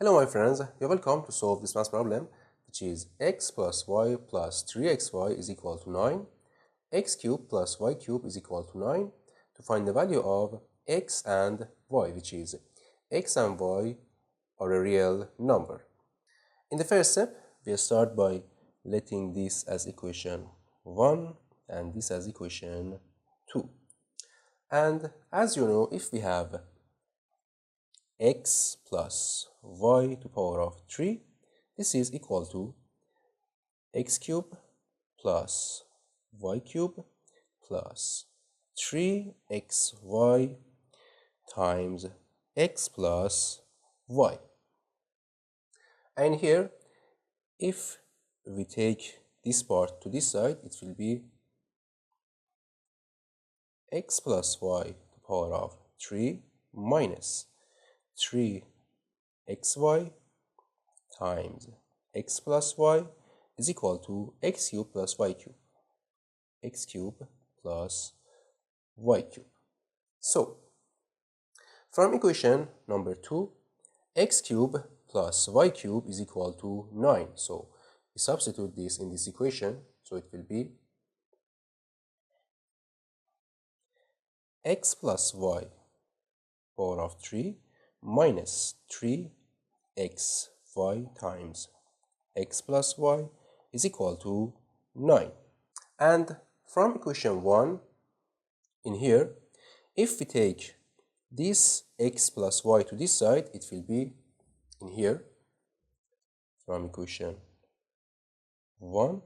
Hello my friends, you're welcome to solve this math problem, which is x plus y plus 3xy is equal to 9, x cubed plus y cubed is equal to 9, to find the value of x and y, which is x and y are a real number. In the first step, we'll start by letting this as equation 1 and this as equation 2. And as you know, if we have x plus y to power of 3, this is equal to x cubed plus y cubed plus 3xy times x plus y. And here, if we take this part to this side, it will be x plus y to power of 3 minus 3xy times x plus y is equal to x cubed plus y cubed. X cubed plus y cubed. So, from equation number 2, x cubed plus y cubed is equal to 9. So, we substitute this in this equation. So, it will be x plus y power of 3 minus 3xy times x plus y is equal to 9. And from equation 1, in here, if we take this x plus y to this side, it will be in here, from equation 1,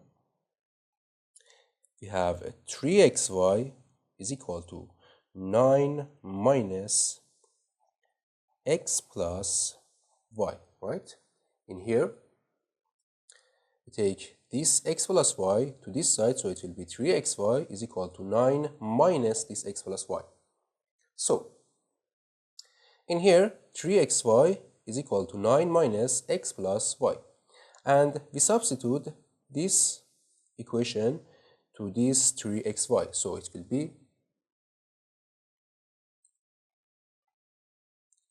we have 3xy is equal to 9 minus x plus y, right? In here, we take this x plus y to this side, so it will be 3xy is equal to 9 minus this x plus y. So, in here, 3xy is equal to 9 minus x plus y. And we substitute this equation to this 3xy. So, it will be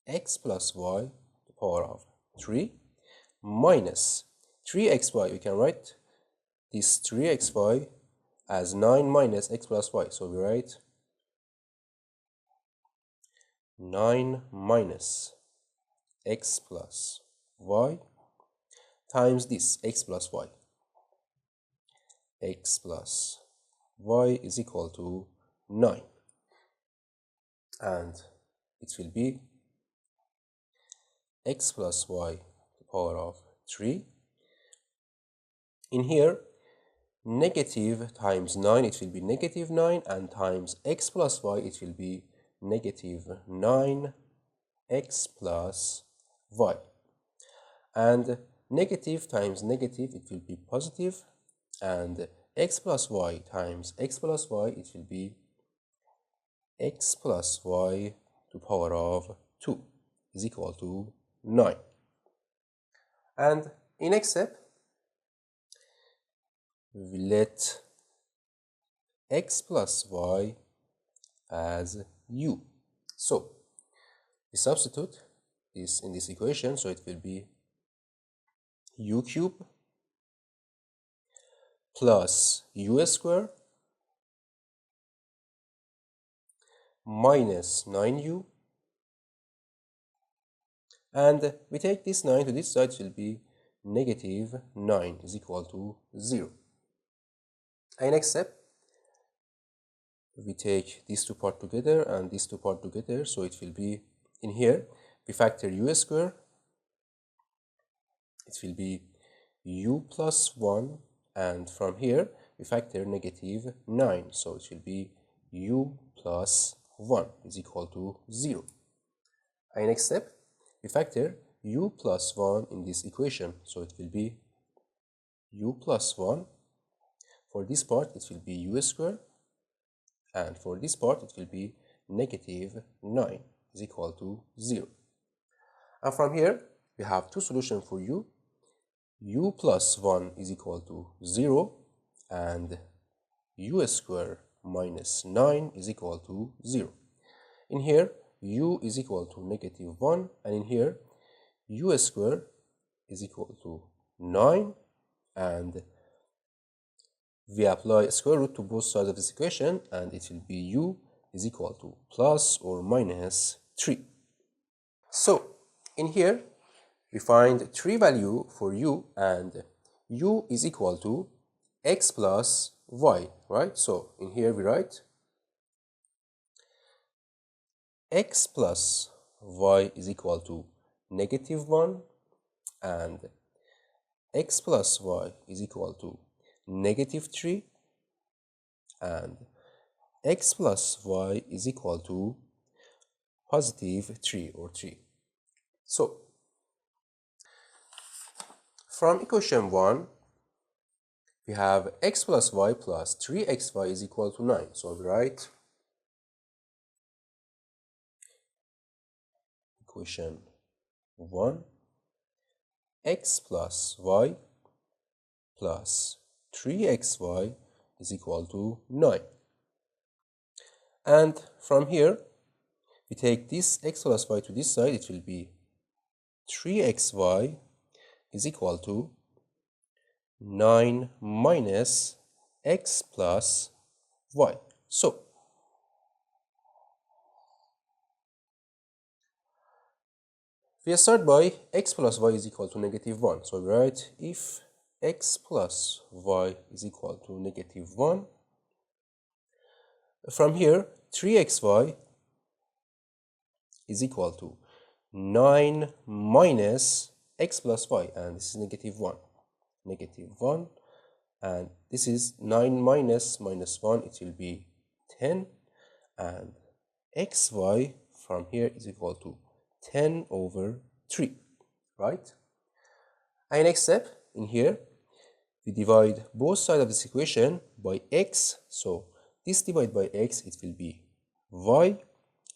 x plus y to the power of 3 minus 3xy. We can write this 3xy as 9 minus x plus y. So we write 9 minus x plus y times this x plus y. X plus y is equal to 9. And it will be x plus y to the power of 3. In here, negative times 9, it will be negative 9, and times x plus y, it will be negative 9x plus y. And negative times negative, it will be positive, and x plus y times x plus y, it will be x plus y to the power of 2 is equal to 9. And in next step, we let x plus y as u. So, we substitute this in this equation, so it will be u cubed plus u square minus 9u, and we take this 9 to this side, it will be negative 9 is equal to 0. And next step, we take these two parts together and these two parts together, so it will be in here, we factor u square, it will be u plus 1, and from here we factor negative 9, so it will be u plus 1 is equal to 0. And next step, we factor u plus 1 in this equation, so it will be u plus 1. For this part, it will be u square, and for this part, it will be negative 9 is equal to 0. And from here, we have two solutions for u. U plus 1 is equal to 0, and u square minus 9 is equal to 0. In here, u is equal to negative 1, and in here, u square is equal to 9, and we apply square root to both sides of this equation, and it will be u is equal to plus or minus 3. So in here we find 3 value for u, and u is equal to x plus y, right? So in here we write x plus y is equal to -1, and x plus y is equal to -3, and x plus y is equal to +3 or 3. So from equation 1, we have x plus y plus 3xy is equal to 9. So we write equation 1, x plus y plus 3xy is equal to 9. And from here, we take this x plus y to this side, it will be 3xy is equal to 9 minus x plus y. So we start by x plus y is equal to -1. So we write if x plus y is equal to -1, from here 3xy is equal to 9 minus x plus y, and this is -1. -1, and this is 9 minus -1, it will be 10, and xy from here is equal to 10 over 3, right? And next step, in here, we divide both sides of this equation by x. So this divided by x, it will be y,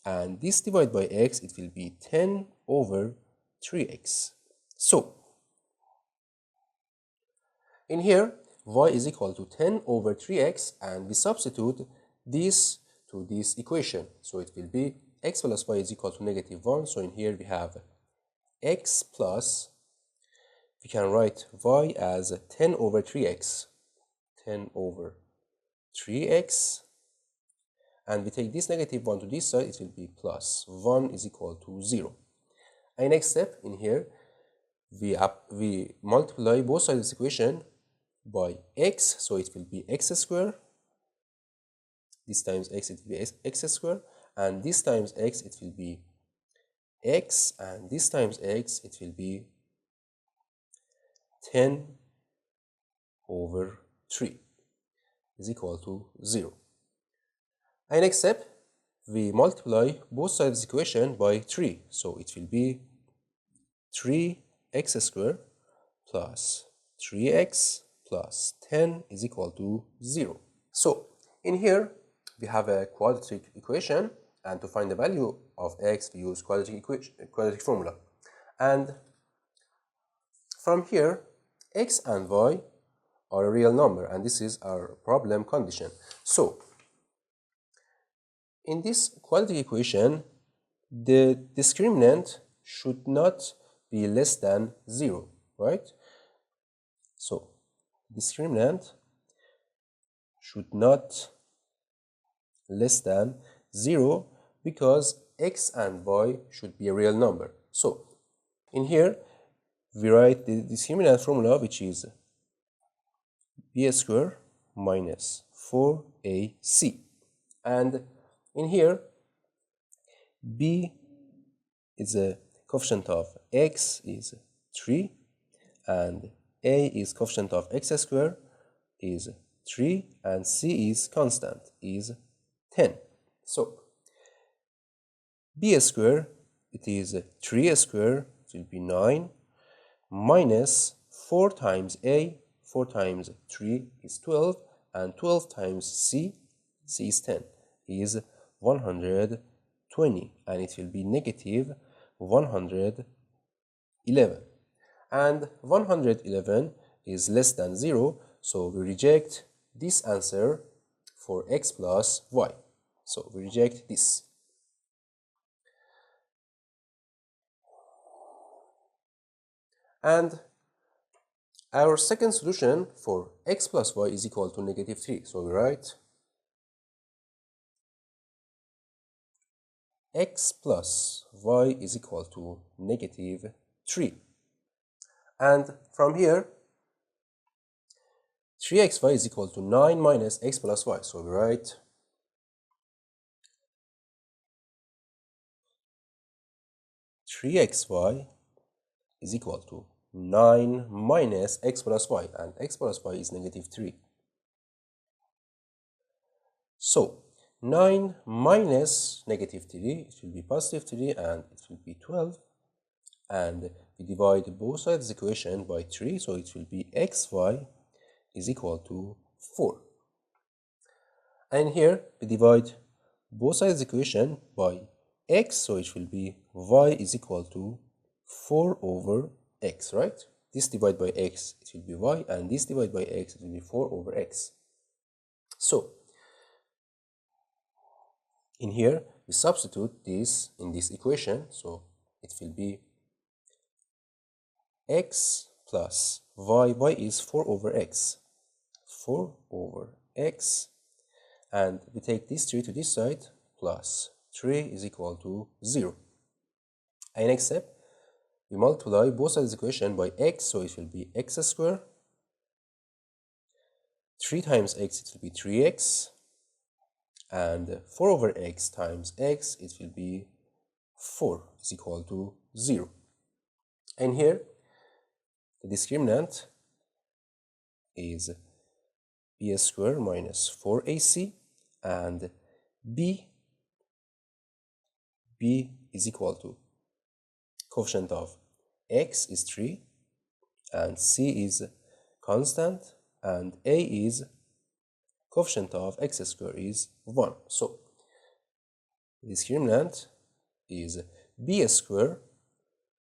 and this divided by x, it will be 10 over 3x. So in here, y is equal to 10 over 3x, and we substitute this to this equation. So it will be x plus y is equal to -1. So in here we have x plus, we can write y as 10 over 3x, 10 over 3x, and we take this -1 to this side, it will be plus 1 is equal to 0. And next step, in here, we multiply both sides of this equation by x, so it will be x squared. This times x, it will be x squared, and this times x, it will be x, and this times x, it will be 10 over 3 is equal to 0. And next step, we multiply both sides of this equation by 3, so it will be 3x squared plus 3x plus 10 is equal to 0. So in here, we have a quadratic equation, and to find the value of x, we use quadratic formula. And from here, x and y are a real number, and this is our problem condition. So in this quadratic equation, the discriminant should not be less than 0, right? So discriminant should not less than 0, because x and y should be a real number. So in here, we write the discriminant formula, which is b squared minus 4ac. And in here, b is a coefficient of x is 3, and a is coefficient of x squared is 3, and c is constant, is 10. So b squared, it is 3 squared, it will be 9, minus 4 times a, 4 times 3 is 12, and 12 times c, c is 10, is 120, and it will be negative 111. And 111 is less than 0, so we reject this answer for x plus y. So we reject this. And our second solution for x plus y is equal to negative 3. So we write x plus y is equal to negative 3. And from here, 3xy is equal to 9 minus x plus y. So we write 3xy is equal to 9 minus x plus y, and x plus y is negative 3. So 9 minus negative 3, it will be positive 3 and it will be 12. And we divide both sides of the equation by 3, so it will be xy is equal to 4. And here we divide both sides of the equation by x, so it will be y is equal to 4 over x, right? This divided by x, it will be y, and this divided by x, it will be 4 over x. So in here, we substitute this in this equation, so it will be x plus y, y is 4 over x, 4 over x, and we take this 3 to this side, plus 3 is equal to 0. And next step, we multiply both sides of the equation by x, so it will be x squared. 3 times x, it will be 3x, and 4 over x times x, it will be 4 is equal to 0. And here, the discriminant is b squared minus 4ac, and b is equal to coefficient of x is 3, and c is constant, and a is coefficient of x squared is 1. So the discriminant is b squared,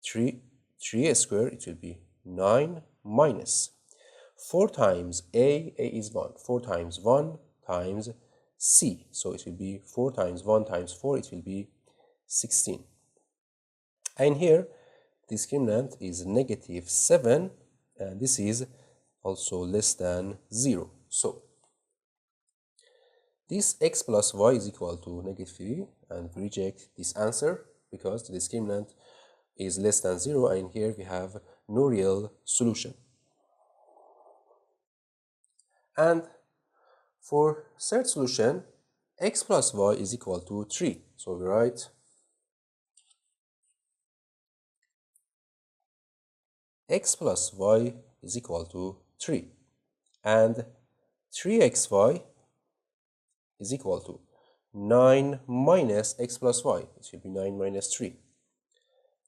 3a squared, it will be 9 minus 4 times a is 1, 4 times 1 times c, so it will be 4 times 1 times 4, it will be 16. And here, discriminant is negative 7, and this is also less than 0. So this x plus y is equal to negative 3, and we reject this answer because the discriminant is less than 0, and here we have no real solution. And for third solution, x plus y is equal to 3. So we write x plus y is equal to 3, and 3xy is equal to 9 minus x plus y. It should be 9 minus 3.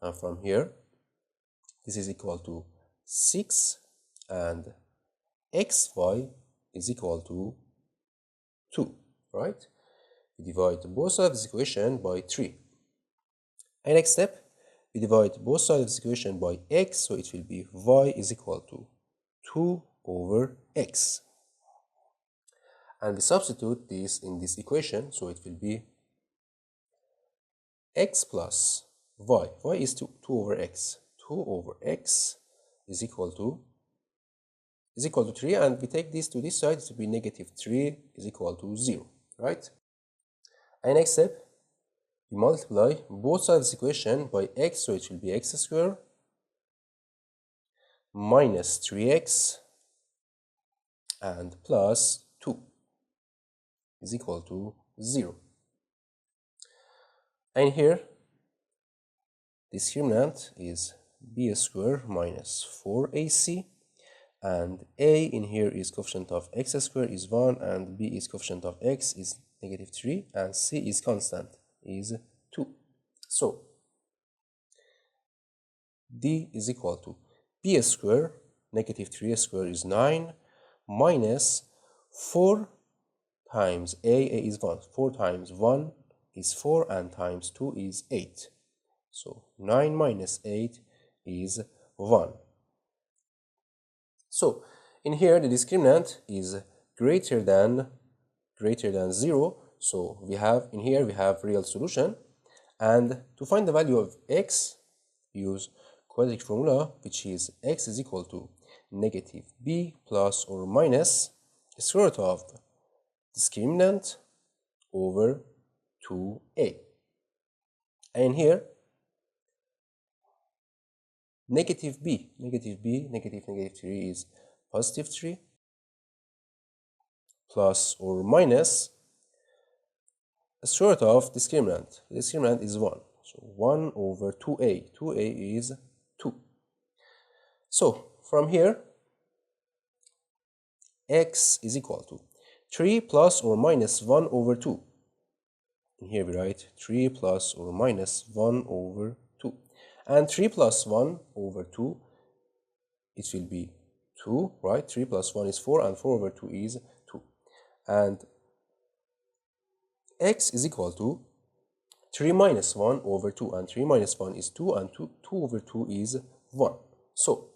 And from here, this is equal to 6, and xy is equal to 2, right? We divide both sides of this equation by 3. And next step, we divide both sides of this equation by x, so it will be y is equal to 2 over x. And we substitute this in this equation, so it will be x plus y. Y is 2 over x. 2 over x is equal to 3, and we take this to this side, it will be negative 3 is equal to 0, right? And next step, we multiply both sides of this equation by x, so it will be x squared minus 3x and plus 2 is equal to 0. And here, discriminant is b squared minus 4ac, and a in here is coefficient of x squared is 1, and b is coefficient of x is negative 3, and c is constant is 2. So d is equal to b squared, negative 3 squared is 9, minus 4 times a is 1. 4 times 1 is 4, and times 2 is 8. So 9 minus 8 is 1. So in here, the discriminant is greater than 0. So we have real solution. And to find the value of x, use quadratic formula, which is x is equal to negative b plus or minus square root of discriminant over 2a. And here, negative 3 is positive 3 plus or minus square root of discriminant. The discriminant is 1. So 1 over 2a. 2a is 2. So from here, x is equal to 3 plus or minus 1 over 2. And here we write 3 plus or minus 1 over 2. And 3 plus 1 over 2, it will be 2, right? 3 plus 1 is 4, and 4 over 2 is 2. And x is equal to 3 minus 1 over 2, and 3 minus 1 is 2, and 2 over 2 is 1. So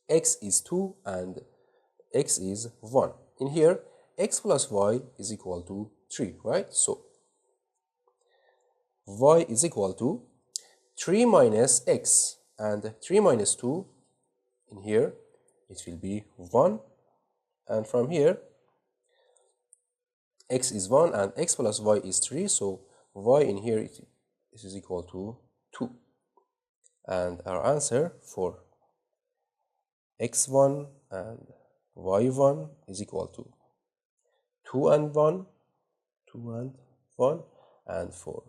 x is 2 and x is 1. In here, x plus y is equal to 3, right? So y is equal to 3 minus x, and 3 minus 2, in here, it will be 1. And from here, x is 1 and x plus y is 3, so y in here it is equal to 2. And our answer for x1 and y1 is equal to 2 and 1, 2 and 1, and for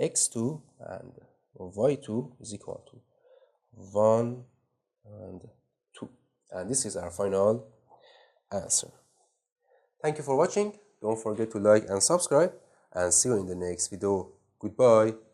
x2 and y2 is equal to 1 and 2. And this is our final answer. Thank you for watching. Don't forget to like and subscribe, and see you in the next video. Goodbye.